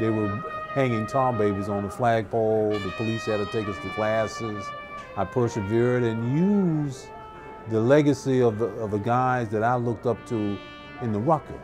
They were hanging tar babies on the flagpole. The police had to take us to classes. I persevered and used the legacy of the guys that I looked up to in the Rucker.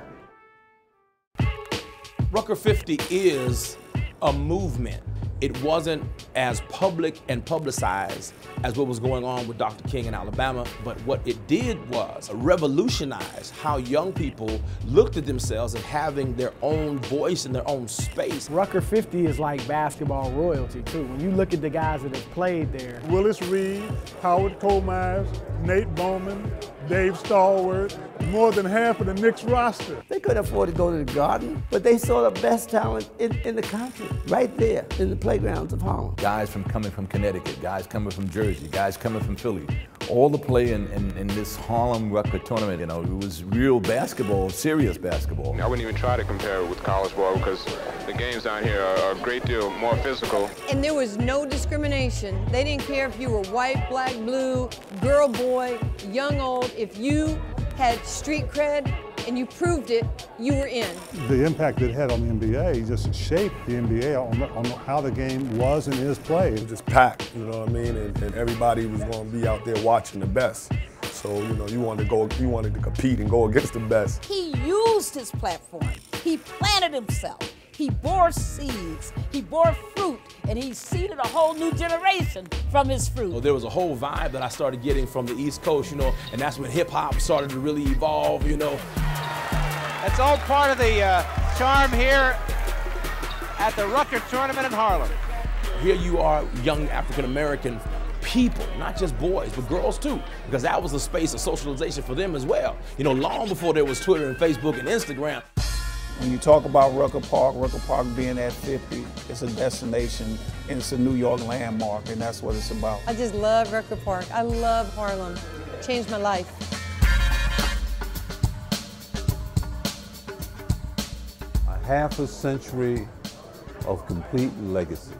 Rucker 50 is a movement. It wasn't as public and publicized as what was going on with Dr. King in Alabama, but what it did was revolutionize how young people looked at themselves as having their own voice and their own space. Rucker 50 is like basketball royalty too. When you look at the guys that have played there. Willis Reed, Howard Kohlmeyer, Nate Bowman, Dave Stallworth, more than half of the Knicks roster. They couldn't afford to go to the Garden, but they saw the best talent in the country, right there in the playgrounds of Harlem. Guys coming from Connecticut, guys coming from Jersey, guys coming from Philly, all to play in this Harlem Rucker tournament. You know, it was real basketball, serious basketball. I wouldn't even try to compare it with college ball because the games down here are a great deal more physical. And there was no discrimination. They didn't care if you were white, black, blue, girl, boy, young, old. If you had street cred and you proved it, you were in. The impact it had on the NBA just shaped the NBA on how the game was and is played. It was just packed, you know what I mean? And everybody was going to be out there watching the best. So, you know, you wanted to compete and go against the best. He used his platform. He planted himself. He bore seeds. He bore fruit. And he seeded a whole new generation from his fruit. Well, there was a whole vibe that I started getting from the East Coast, you know, and that's when hip-hop started to really evolve, you know. That's all part of the charm here at the Rucker Tournament in Harlem. Here you are, young African-American people, not just boys, but girls too, because that was a space of socialization for them as well. You know, long before there was Twitter and Facebook and Instagram. When you talk about Rucker Park being at 50, it's a destination and it's a New York landmark, and that's what it's about. I just love Rucker Park. I love Harlem. It changed my life. A half a century of complete legacy.